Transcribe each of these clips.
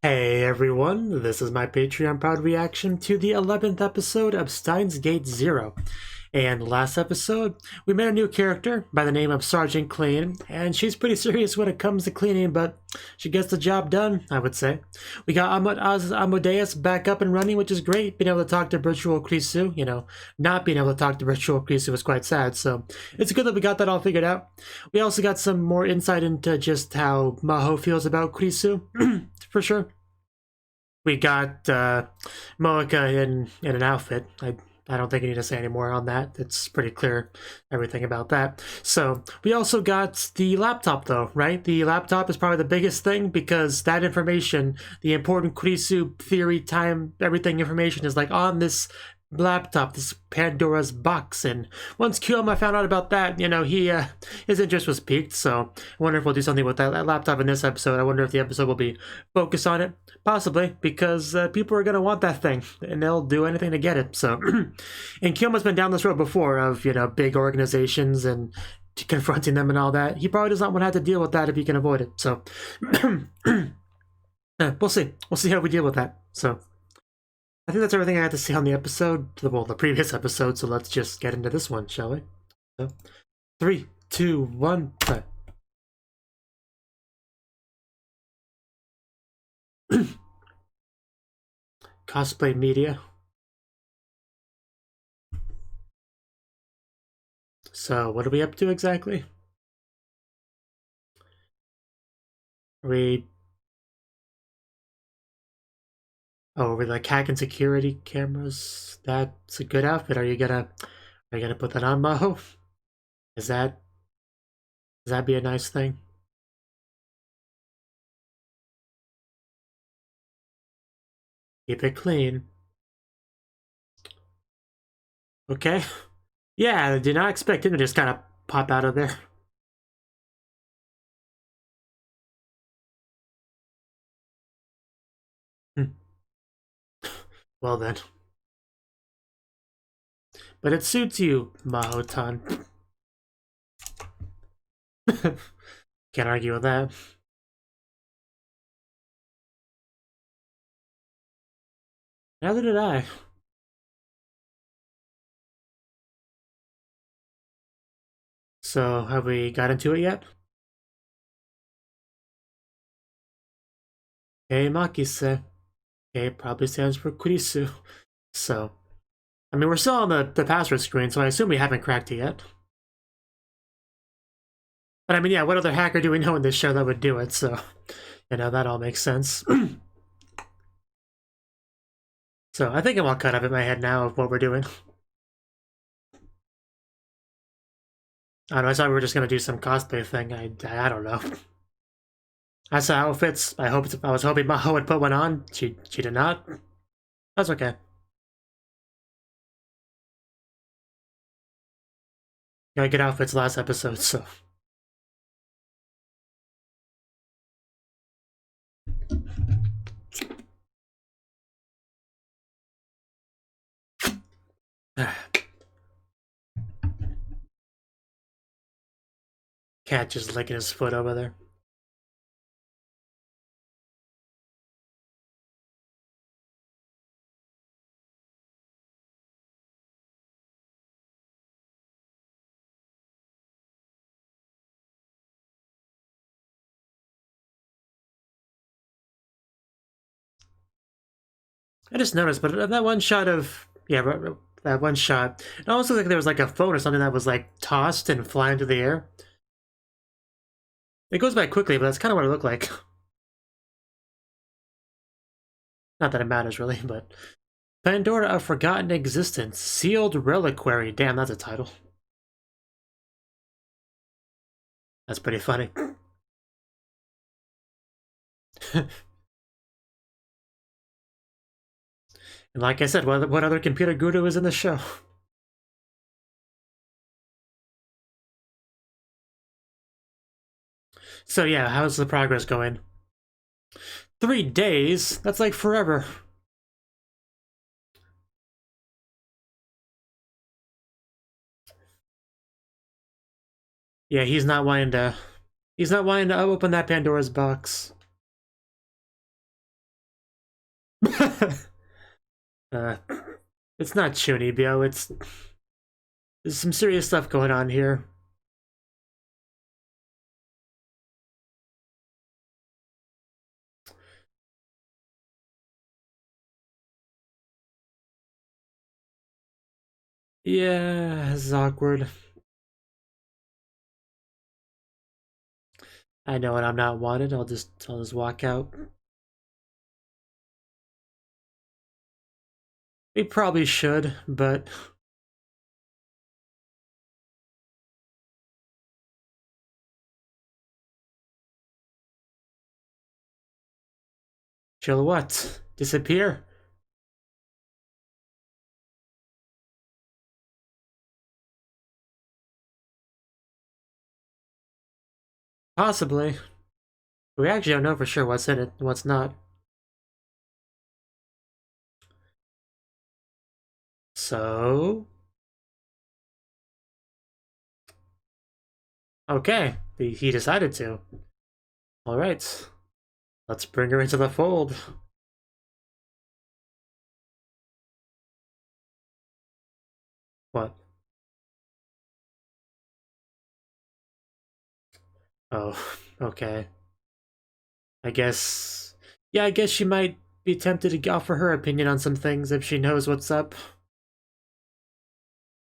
Hey everyone, this is my Patreon proud reaction to the 11th episode of Steins Gate Zero. And last episode, we met a new character by the name of Sergeant Clean, and she's pretty serious when it comes to cleaning, but she gets the job done, I would say. We got Amadeus back up and running, which is great. Being able to talk to Virtual Krisu, not being able to talk to Virtual Krisu was quite sad, so it's good that we got that all figured out. We also got some more insight into just how Maho feels about Krisu, for sure. We got Moeka in an outfit. I don't think I need to say any more on that. It's pretty clear, everything about that. So we also got the laptop though, right? The laptop is probably the biggest thing because that information, the important Kurisu theory time, everything information is like on this laptop, this Pandora's box. And once Kyuu found out about that, his interest was piqued. So I wonder if we'll do something with that laptop in this episode. I wonder if the episode will be focused on it. Possibly, because people are going to want that thing, and they'll do anything to get it. So, and Kyuu's been down this road before of, big organizations and confronting them and all that. He probably does not want to have to deal with that if he can avoid it. So, we'll see. We'll see how we deal with that. So, I think that's everything I had to say on the episode, well, the previous episode, so let's just get into this one, shall we? So, 3, 2, 1, play. Cosplay media. So, what are we up to exactly? We're like hacking security cameras. That's a good outfit. Are you gonna put that on, Maho? Does that be a nice thing? Keep it clean. Okay. Yeah, I did not expect him to just kind of pop out of there. Well then. But it suits you, Maho-tan. Can't argue with that. Neither did I. So, have we got into it yet? Hey, Makise. Okay, probably stands for Kurisu. So, I mean, we're still on the password screen, so I assume we haven't cracked it yet. But I mean, yeah, what other hacker do we know in this show that would do it? So, that all makes sense. So, I think I'm all cut up in my head now of what we're doing. I don't know, I thought we were just gonna do some cosplay thing. I don't know. I saw outfits. I was hoping Maho would put one on. She did not. That's okay. Got good outfits last episode, so. Cat just licking his foot over there. I just noticed, but that one shot of that one shot, it almost looked like there was like a phone or something that was like tossed and flying through the air. It goes by quickly, but that's kind of what it looked like. Not that it matters really, but Pandora of Forgotten Existence, Sealed Reliquary. Damn, that's a title. That's pretty funny. And like I said, what other computer guru is in the show? So yeah, how's the progress going? 3 days? That's like forever. Yeah, he's not wanting to open that Pandora's box. It's not Chunibyo, there's some serious stuff going on here. Yeah, this is awkward. I know when I'm not wanted, I'll just walk out. We probably should, but chill what? Disappear? Possibly. We actually don't know for sure what's in it and what's not. So... Okay, he decided to. Alright. Let's bring her into the fold. What? Oh, okay. I guess... Yeah, I guess she might be tempted to offer her opinion on some things if she knows what's up.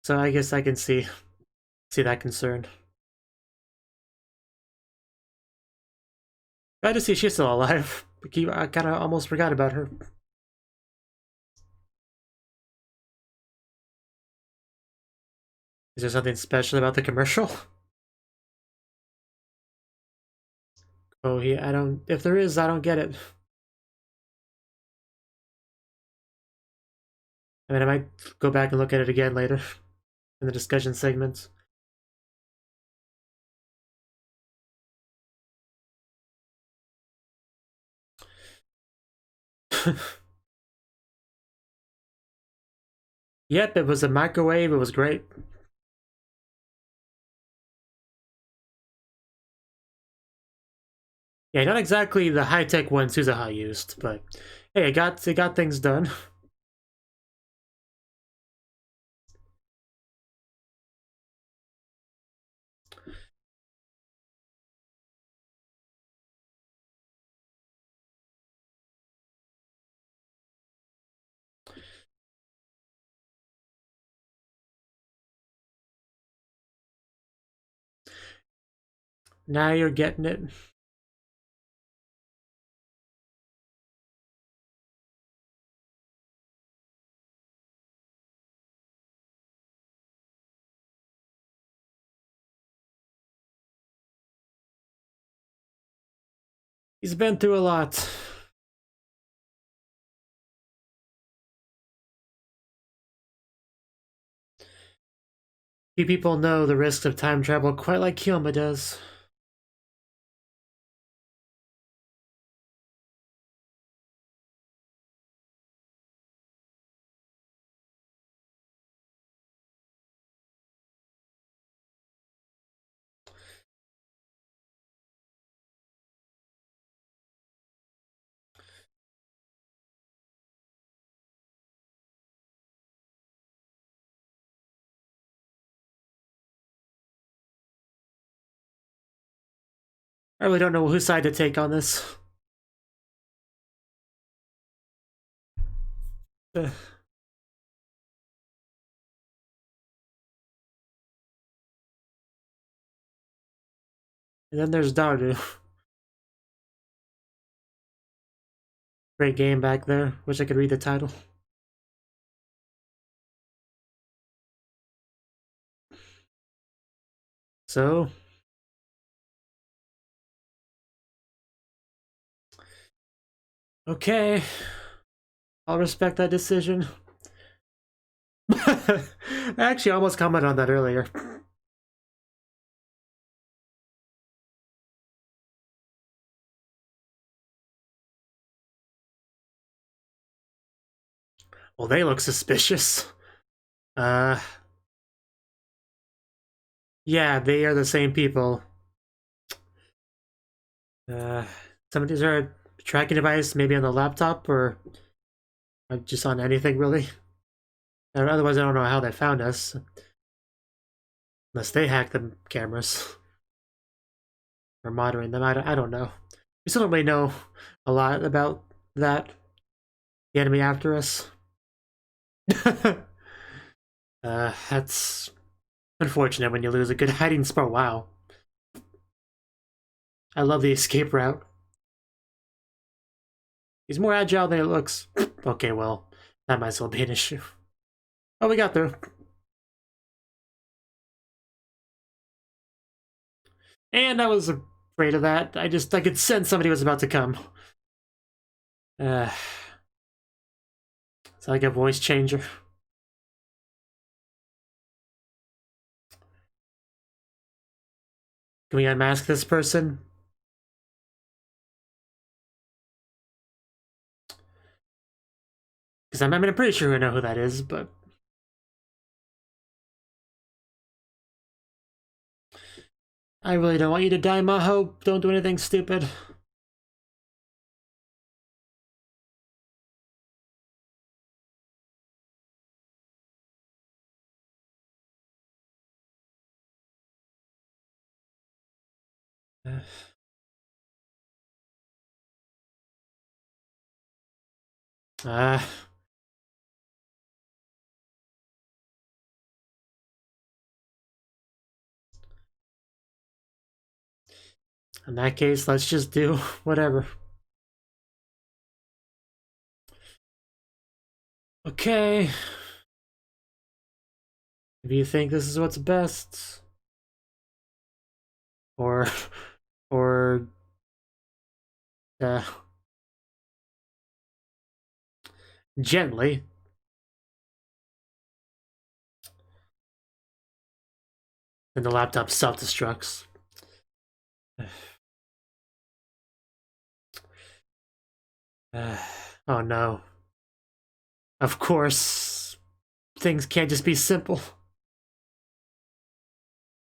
So I guess I can see that concern. Glad to see she's still alive. I kind of almost forgot about her. Is there something special about the commercial? Oh, yeah, I don't... If there is, I don't get it. I mean, I might go back and look at it again later in the discussion segments. Yep, it was a microwave. It was great. Yeah, not exactly the high-tech one Suzuha used, but hey, it got things done. Now you're getting it. He's been through a lot. Few people know the risks of time travel quite like Kyoma does. I really don't know whose side to take on this. And then there's Daru. Great game back there. Wish I could read the title. So... Okay. I'll respect that decision. I actually almost commented on that earlier. Well, they look suspicious. Yeah, they are the same people. Somebody's a tracking device, maybe on the laptop, or Just on anything, really. Otherwise, I don't know how they found us. Unless they hacked the cameras. Or monitoring them. I don't know. We still don't really know a lot about that. The enemy after us. That's unfortunate when you lose a good hiding spot. Wow. I love the escape route. He's more agile than it looks. Okay, well, that might still be an issue. Oh, we got through. And I was afraid of that. I could sense somebody was about to come. It's like a voice changer. Can we unmask this person? Because I'm pretty sure we know who that is, but... I really don't want you to die, Maho. Don't do anything stupid. In that case, let's just do whatever. Okay. If you think this is what's best, or gently. Then the laptop self-destructs. Oh no. Of course, things can't just be simple.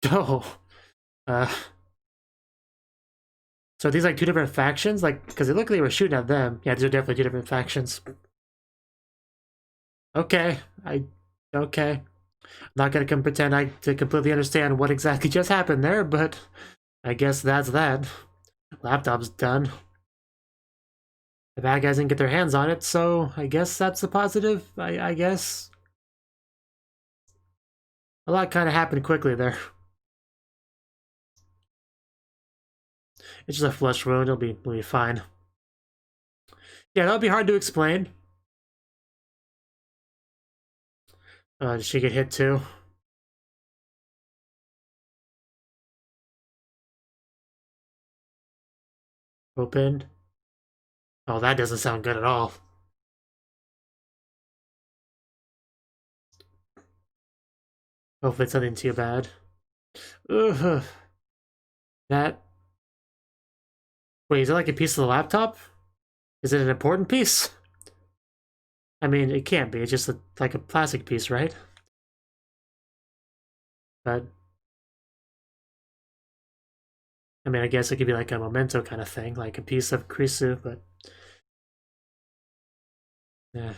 Oh. So are these like two different factions? Like, because it looked like they were shooting at them. Yeah, these are definitely two different factions. Okay, okay. I'm not gonna pretend to completely understand what exactly just happened there, but I guess that's that. Laptop's done. The bad guys didn't get their hands on it, so I guess that's a positive. I guess. A lot kind of happened quickly there. It's just a flesh wound. It'll be fine. Yeah, that'll be hard to explain. Did she get hit too? Opened. Oh, that doesn't sound good at all. Hopefully it's nothing too bad. Ugh. That... Wait, is it like a piece of the laptop? Is it an important piece? I mean, it can't be. It's just like a plastic piece, right? But... I mean, I guess it could be like a memento kind of thing, like a piece of Krisu, but... Yeah.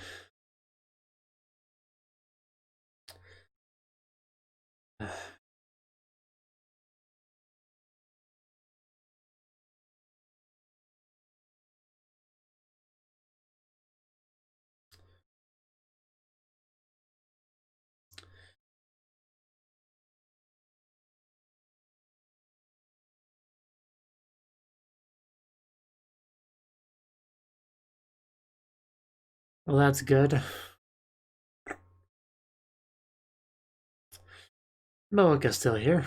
Well, that's good. Moeka's still here.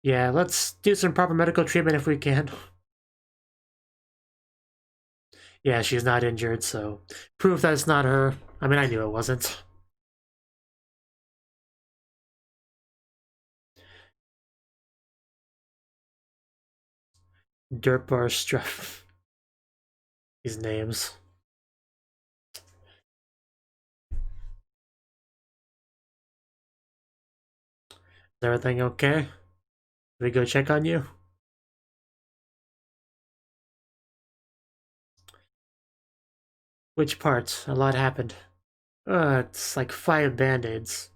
Yeah, let's do some proper medical treatment if we can. Yeah, she's not injured, so proof that it's not her. I mean, I knew it wasn't. Dirt bar struff. These names. Is everything okay? Did we go check on you? Which part? A lot happened. It's like 5 band-aids.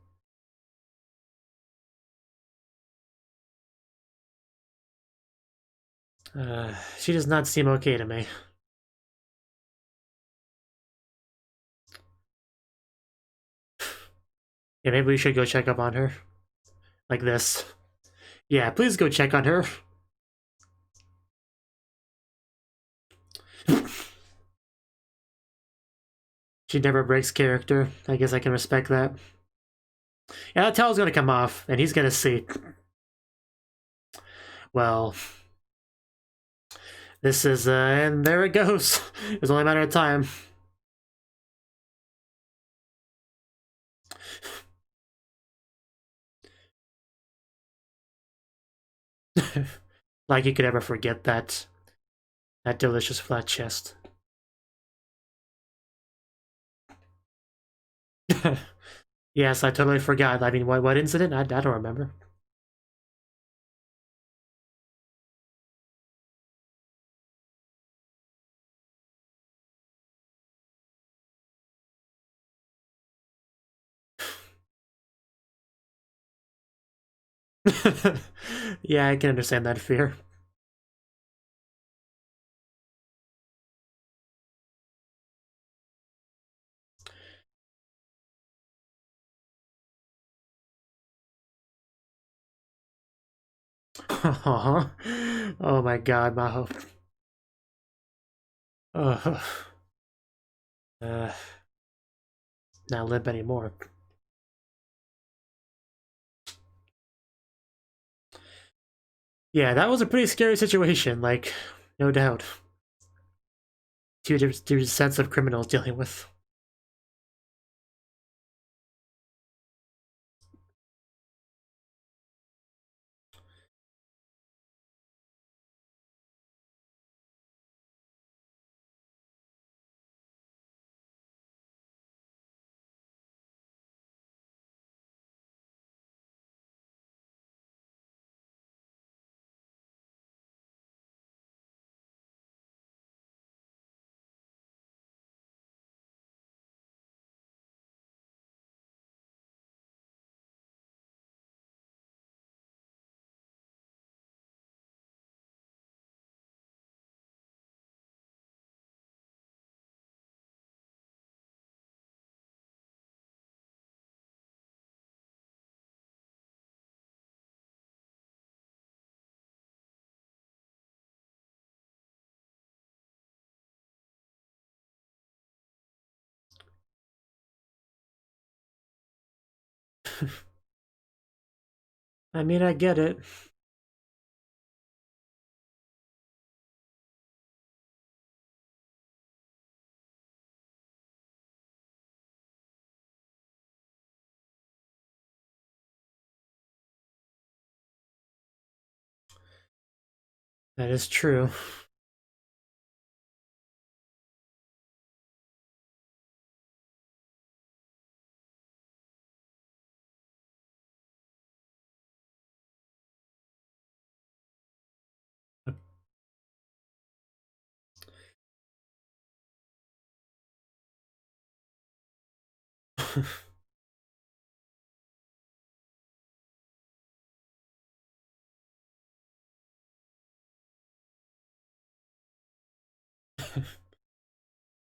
She does not seem okay to me. Yeah, maybe we should go check up on her. Like this. Yeah, please go check on her. She never breaks character. I guess I can respect that. Yeah, that towel's gonna come off, and he's gonna see. Well, this is, and there it goes. It's only a matter of time. Like you could ever forget that delicious flat chest. Yes, I totally forgot. I mean, what incident? I don't remember. Yeah, I can understand that fear. Oh my god, Maho. Not limp anymore. Yeah, that was a pretty scary situation, like, no doubt. Two different sets of criminals dealing with. I mean, I get it. That is true.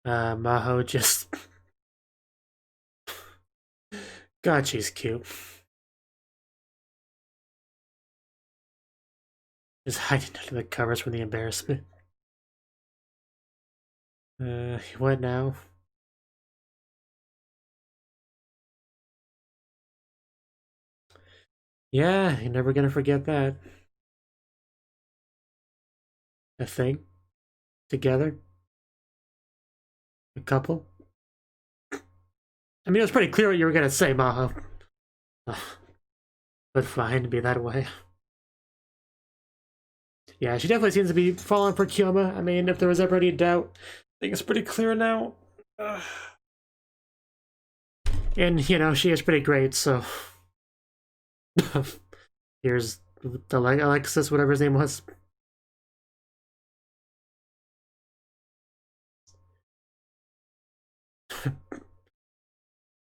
Maho just... God, she's cute. Just hiding under the covers from the embarrassment. What now? Yeah, you're never gonna forget that. A thing? Together? A couple? I mean, it was pretty clear what you were gonna say, Maho. But fine to be that way. Yeah, she definitely seems to be falling for Kyoma. I mean, if there was ever any doubt, I think it's pretty clear now. And, you know, she is pretty great, so... Here's the Alexis, whatever his name was.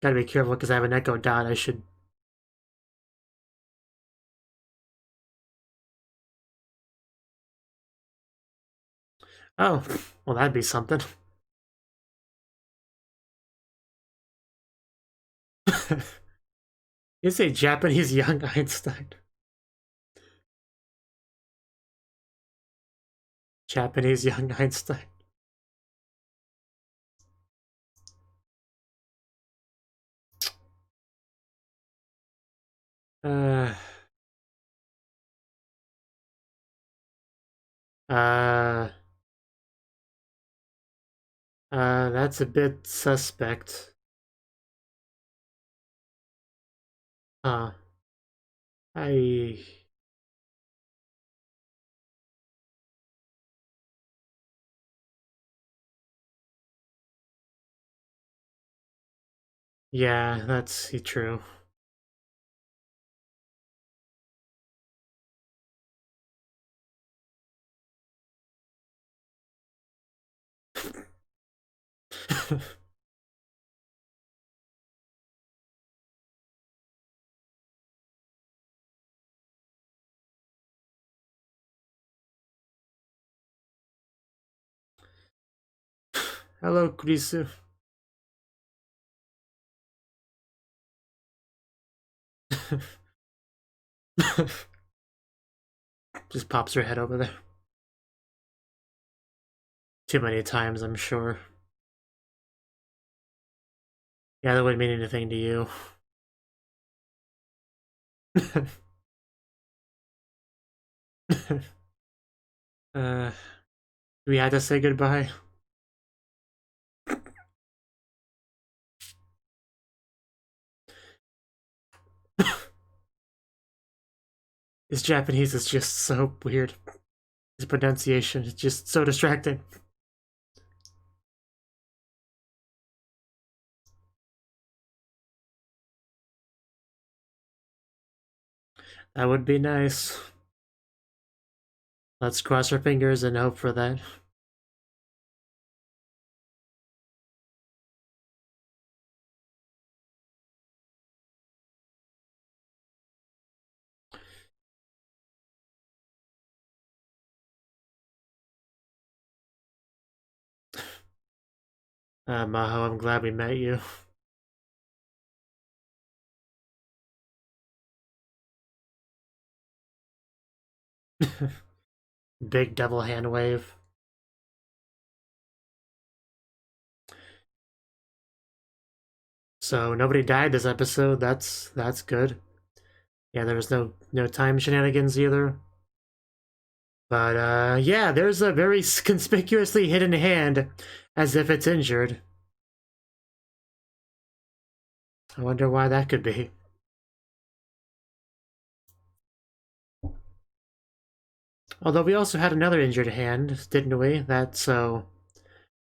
Gotta be careful because I have an echo dot. I should. Oh, well, that'd be something. You say Japanese young Einstein. Japanese young Einstein. Uh, uh, that's a bit suspect. I... Yeah, that's true. Hello, Kurisu. Just pops her head over there. Too many times, I'm sure. Yeah, that wouldn't mean anything to you. Do we have to say goodbye? His Japanese is just so weird. His pronunciation is just so distracting. That would be nice. Let's cross our fingers and hope for that. Maho, I'm glad we met you. Big devil hand wave. So nobody died this episode. That's good. Yeah, there was no time shenanigans either. But yeah, there's a very conspicuously hidden hand, as if it's injured. I wonder why that could be. Although we also had another injured hand, didn't we? That so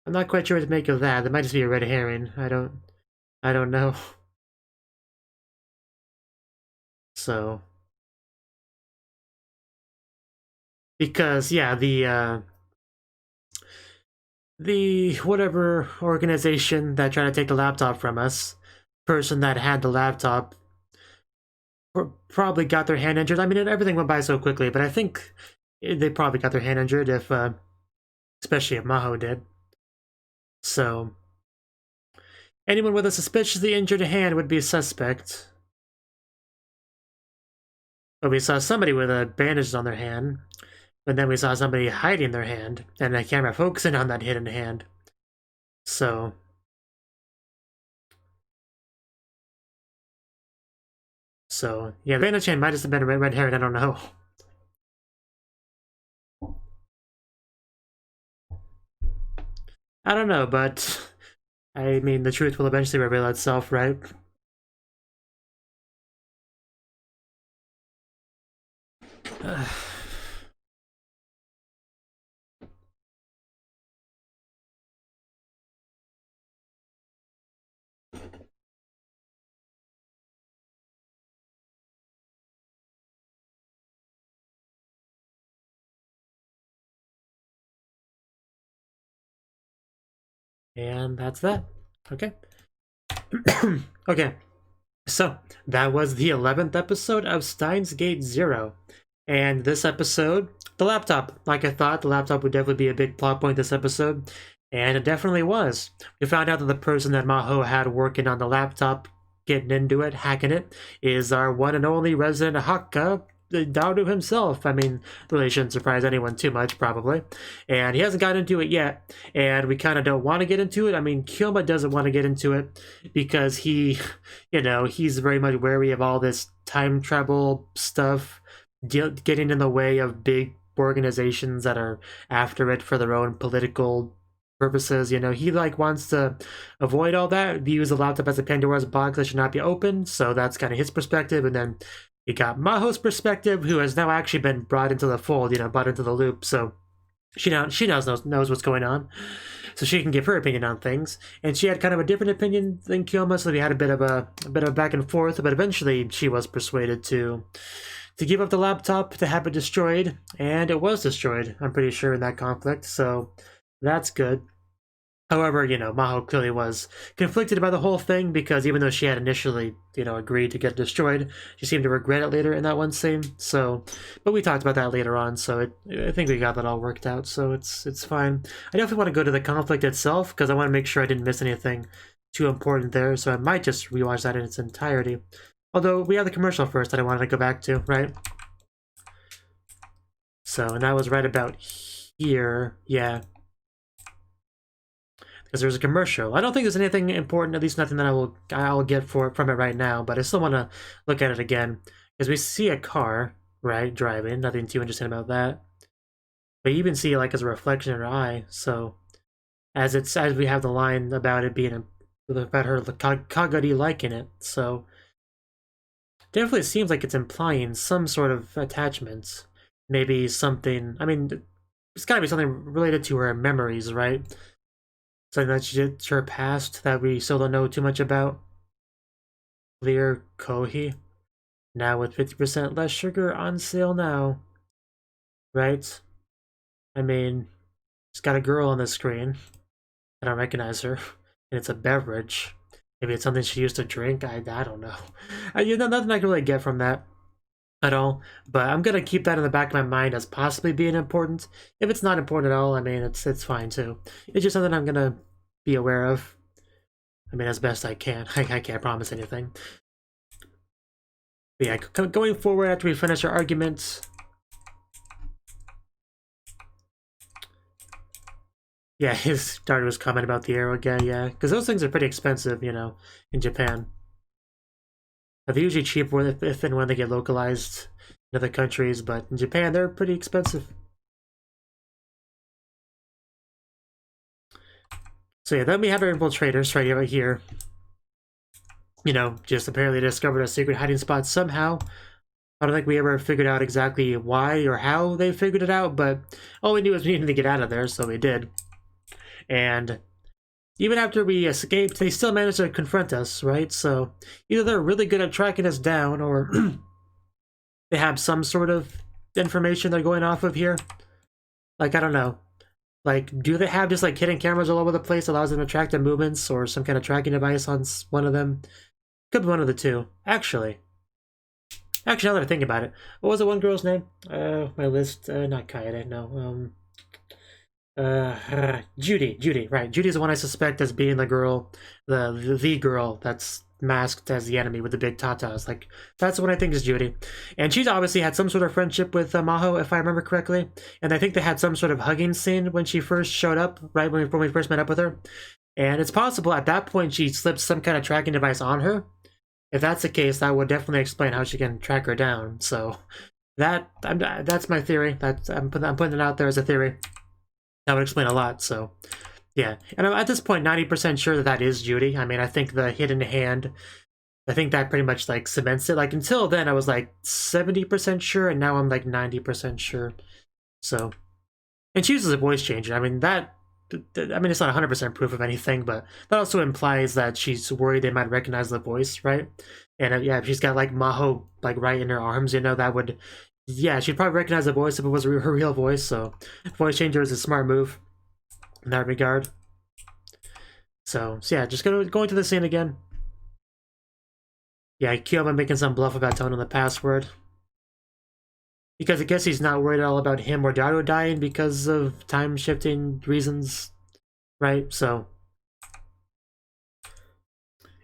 I'm not quite sure what to make of that. That might just be a red herring. I don't know. So because yeah, the whatever organization that tried to take the laptop from us, person that had the laptop probably got their hand injured. I mean, everything went by so quickly, but I think they probably got their hand injured if, especially if Maho did. So anyone with a suspiciously injured hand would be a suspect. But we saw somebody with a bandage on their hand, but then we saw somebody hiding their hand, and the camera focusing on that hidden hand. So yeah, the bandage hand might have been a red herring. I don't know. I don't know, but I mean, the truth will eventually reveal itself, right? And that's that. Okay. Okay, so that was the 11th episode of Steins Gate 0. And this episode, the laptop. Like I thought, the laptop would definitely be a big plot point this episode. And it definitely was. We found out that the person that Maho had working on the laptop, getting into it, hacking it, is our one and only resident Hakka, Daru himself. I mean, really shouldn't surprise anyone too much, probably. And he hasn't gotten into it yet, and we kind of don't want to get into it. I mean, Kyoma doesn't want to get into it because he, you know, he's very much wary of all this time travel stuff, getting in the way of big organizations that are after it for their own political purposes. You know, he like wants to avoid all that, views the laptop as a Pandora's box that should not be opened, so that's kind of his perspective. And then you got Maho's perspective, who has now actually been brought into the fold, you know, brought into the loop, so she knows what's going on, so she can give her opinion on things. And she had kind of a different opinion than Kyoma, so we had a bit of back and forth, but eventually she was persuaded to give up the laptop, to have it destroyed, and it was destroyed, I'm pretty sure, in that conflict, so that's good. However, you know, Maho clearly was conflicted by the whole thing, because even though she had initially, you know, agreed to get destroyed, she seemed to regret it later in that one scene. So, but we talked about that later on, so I think we got that all worked out, so it's fine. I definitely want to go to the conflict itself, because I want to make sure I didn't miss anything too important there, so I might just rewatch that in its entirety. Although, we have the commercial first that I wanted to go back to, right? So, and that was right about here, yeah. Because there's a commercial. I don't think there's anything important, at least nothing that I'll get from it right now, but I still want to look at it again. Because we see a car, right, driving, nothing too interesting about that. But you even see like as a reflection in her eye, so as we have the line about it being about her Kagari liking it, so definitely seems like it's implying some sort of attachment. Maybe something, I mean, it's gotta be something related to her memories, right? Something that she did to her past that we still don't know too much about. Clear Kohi. Now with 50% less sugar on sale now. Right? I mean, it's got a girl on the screen. I don't recognize her. And it's a beverage. Maybe it's something she used to drink. I don't know. You know, nothing I can really get from that at all. But I'm gonna keep that in the back of my mind as possibly being important. If it's not important at all, I mean, it's fine too. It's just something I'm gonna be aware of. I mean, as best I can. I can't promise anything. But yeah, going forward after we finish our arguments. Yeah, his daughter was commenting about the arrow again, yeah. Because those things are pretty expensive, you know, in Japan. They're usually cheap if and when they get localized in other countries, but in Japan, they're pretty expensive. So yeah, then we have our infiltrators right over here. You know, just apparently discovered a secret hiding spot somehow. I don't think we ever figured out exactly why or how they figured it out, but all we knew was we needed to get out of there, so we did. And even after we escaped, they still managed to confront us, right? So either they're really good at tracking us down, or they have some sort of information they're going off of here. Like, I don't know. Like, do they have just like hidden cameras all over the place that allows them to track their movements, or some kind of tracking device on one of them? Could be one of the two. Actually, now that I think about it, what was the one girl's name? My list, not Kaede, no. Judy, right. Judy's the one I suspect as being the girl, the girl that's masked as the enemy with the big tatas. Like, that's the one I think is Judy. And she's obviously had some sort of friendship with Maho, if I remember correctly. And I think they had some sort of hugging scene when she first showed up, right, when we first met up with her. And it's possible at that point she slipped some kind of tracking device on her. If that's the case, that would definitely explain how she can track her down. So that's my theory. I'm putting it out there as a theory. That would explain a lot, so yeah. And I'm at this point 90% sure that is Judy. I mean, I think the hidden hand, I think that pretty much like cements it. Like, until then I was like 70% sure, and now I'm like 90% sure. So, and she uses a voice changer. I mean, it's not 100% proof of anything, but that also implies that she's worried they might recognize the voice, right? And yeah, if she's got like Maho like right in her arms, you know, that would, yeah, she'd probably recognize the voice if it was her real voice. So voice changer is a smart move in that regard. So yeah, just going to the scene again. Yeah, Kyuu making some bluff about telling him the password. Because I guess he's not worried at all about him or Daru dying because of time-shifting reasons, right? So...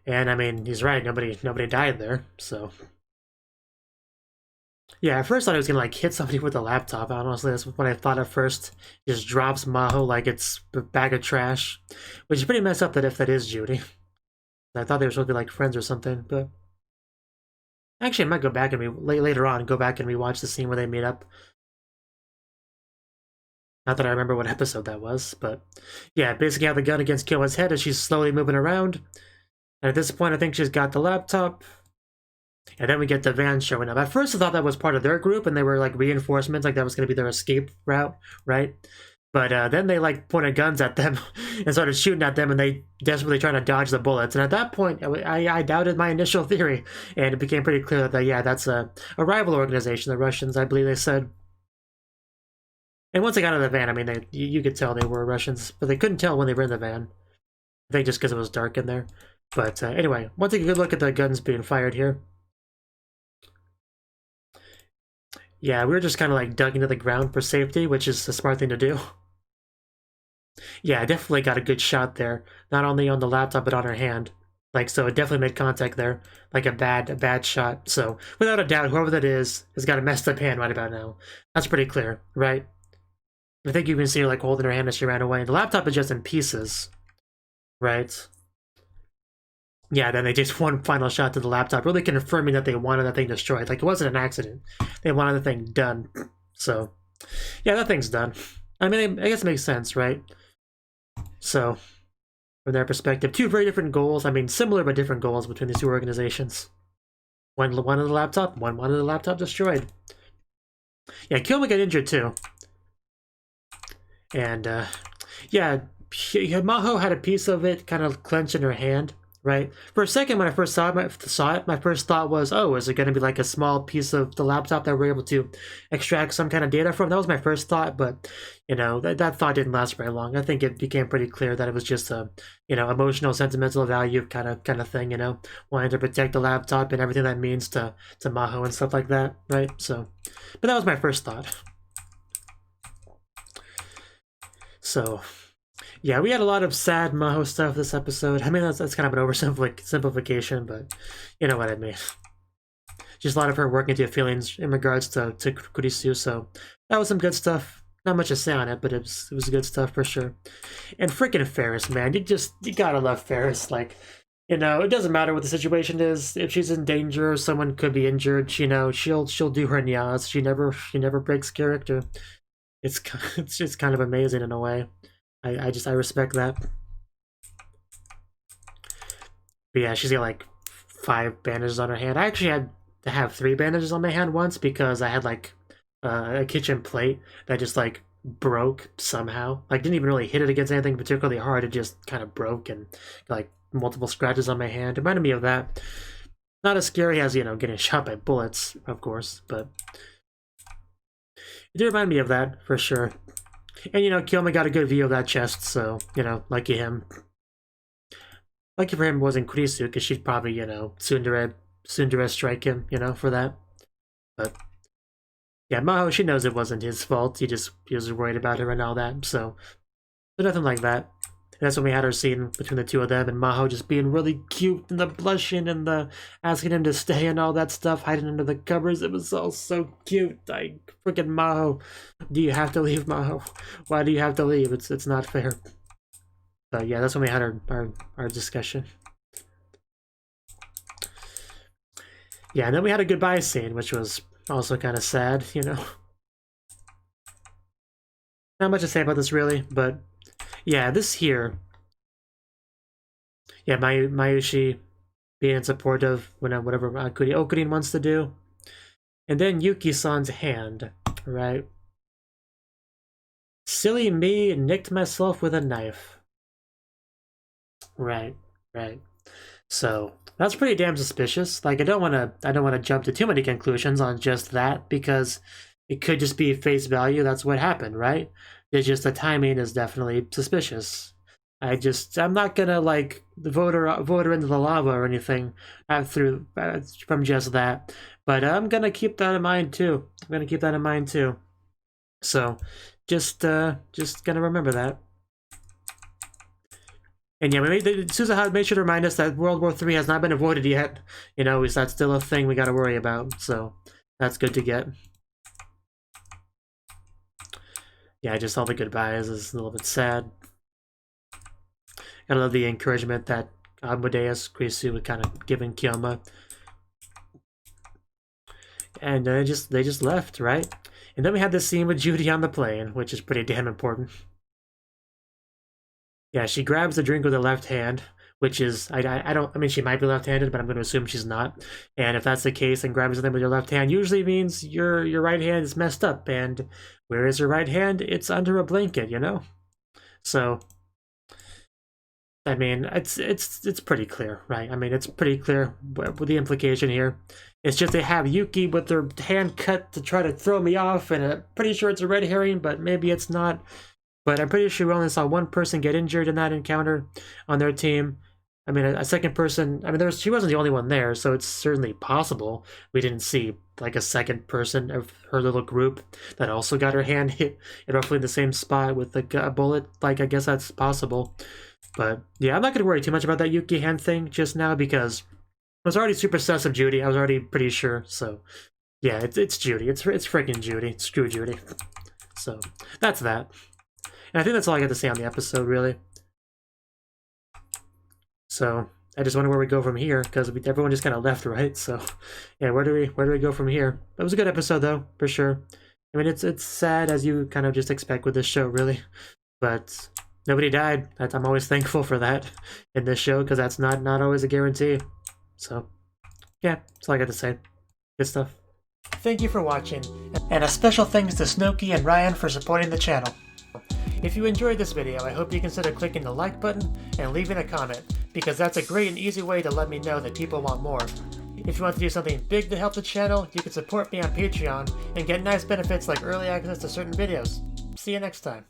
And, I mean, he's right, nobody died there, so... Yeah, at first I thought he was gonna, like, hit somebody with a laptop. Honestly, that's what I thought at first. He just drops Maho like it's a bag of trash. Which is pretty messed up that if that is Judy. I thought they were supposed to be, like, friends or something, but... Actually, I might go back and later on, go back and rewatch the scene where they meet up. Not that I remember what episode that was, but... Yeah, basically have the gun against Kyoa's head as she's slowly moving around. And at this point, I think she's got the laptop. And then we get the van showing up. At first, I thought that was part of their group, and they were, like, reinforcements, like that was going to be their escape route, right? But then they, like, pointed guns at them and started shooting at them, and they desperately trying to dodge the bullets. And at that point, I doubted my initial theory, and it became pretty clear that, yeah, that's a rival organization, the Russians, I believe they said. And once they got out of the van, I mean, you could tell they were Russians, but they couldn't tell when they were in the van. I think just because it was dark in there. But anyway, let's take a good look at the guns being fired here. Yeah, we were just kind of like dug into the ground for safety, which is a smart thing to do. Yeah, I definitely got a good shot there. Not only on the laptop, but on her hand. Like, so it definitely made contact there. Like a bad shot. So, without a doubt, whoever that is has got a messed up hand right about now. That's pretty clear, right? I think you can see her like holding her hand as she ran away. The laptop is just in pieces, right? Yeah, then they just one final shot to the laptop, really confirming that they wanted that thing destroyed. Like, it wasn't an accident. They wanted the thing done. So, yeah, that thing's done. I mean, I guess it makes sense, right? So, from their perspective, two very different goals. I mean, similar but different goals between these two organizations. One wanted the laptop, one wanted the laptop destroyed. Yeah, Kyuu got injured too. And, yeah, Maho had a piece of it kind of clenched in her hand. Right. For a second, when I first saw it, my first thought was, oh, is it going to be like a small piece of the laptop that we're able to extract some kind of data from? That was my first thought, but, you know, that thought didn't last very long. I think it became pretty clear that it was just a, you know, emotional, sentimental value kind of thing, you know, wanting to protect the laptop and everything that means to Maho and stuff like that, right? So, but that was my first thought. So... yeah, we had a lot of sad Maho stuff this episode. I mean, that's kind of an oversimplification, but you know what I mean. Just a lot of her working through feelings in regards to Kurisu, so that was some good stuff. Not much to say on it, but it was good stuff for sure. And freaking Ferris, man, you gotta love Ferris. Like, you know, it doesn't matter what the situation is. If she's in danger, or someone could be injured. You know, she'll do her nyas. She never breaks character. It's just kind of amazing in a way. I respect that. But yeah, she's got like 5 bandages on her hand. I actually had to have 3 bandages on my hand once because I had like a kitchen plate that just like broke somehow. Like, didn't even really hit it against anything particularly hard. It just kind of broke and got, like, multiple scratches on my hand. It reminded me of that. Not as scary as, you know, getting shot by bullets, of course, but it did remind me of that for sure. And, you know, Kyuu got a good view of that chest, so, you know, lucky him. Lucky for him it wasn't Kurisu, because she'd probably, you know, tsundere strike him, you know, for that. But, yeah, Maho, she knows it wasn't his fault. He was worried about her and all that, so nothing like that. And that's when we had our scene between the two of them, and Maho just being really cute, and the blushing, and the asking him to stay, and all that stuff, hiding under the covers. It was all so cute. Like, freaking Maho. Do you have to leave, Maho? Why do you have to leave? It's not fair. But yeah, that's when we had our discussion. Yeah, and then we had a goodbye scene, which was also kind of sad, you know. Not much to say about this, really, but yeah, this here. Yeah, Mayushi being in support of whatever Okurin wants to do. And then Yuki-san's hand, right? Silly me nicked myself with a knife. Right. So that's pretty damn suspicious. Like, I don't want to jump to too many conclusions on just that, because it could just be face value. That's what happened, right? It's just the timing is definitely suspicious. I'm not gonna like vote her into the lava or anything from just that. But I'm gonna keep that in mind too. So just gonna remember that. And yeah, Suzuha made sure to remind us that World War III has not been avoided yet. You know, that's still a thing we gotta worry about. So that's good to get. Yeah, just all the goodbyes is a little bit sad. I love the encouragement that Amadeus Krisu was kind of giving Kyoma. And they just left, right? And then we had this scene with Judy on the plane, which is pretty damn important. Yeah, she grabs the drink with her left hand, which is, I mean, she might be left-handed, but I'm going to assume she's not. And if that's the case, and grabbing something with your left hand usually means your right hand is messed up. And where is your right hand? It's under a blanket, you know? So, I mean, it's pretty clear, right? I mean, it's pretty clear with the implication here. It's just they have Yuki with their hand cut to try to throw me off, and I'm pretty sure it's a red herring, but maybe it's not. But I'm pretty sure we only saw one person get injured in that encounter on their team. I mean, a second person, I mean, she wasn't the only one there, so it's certainly possible we didn't see, like, a second person of her little group that also got her hand hit in roughly the same spot with a bullet. Like, I guess that's possible. But, yeah, I'm not going to worry too much about that Yuki hand thing just now because I was already super sus of Judy. I was already pretty sure, so, yeah, it's Judy. It's freaking Judy. Screw Judy. So, that's that. And I think that's all I got to say on the episode, really. So I just wonder where we go from here, because everyone just kind of left, right? So yeah, where do we go from here? It was a good episode, though, for sure. I mean, it's sad, as you kind of just expect with this show, really. But nobody died. I'm always thankful for that in this show, because that's not always a guarantee. So yeah, that's all I got to say. Good stuff. Thank you for watching, and a special thanks to Cnouki and Ryan for supporting the channel. If you enjoyed this video, I hope you consider clicking the like button and leaving a comment, because that's a great and easy way to let me know that people want more. If you want to do something big to help the channel, you can support me on Patreon and get nice benefits like early access to certain videos. See you next time.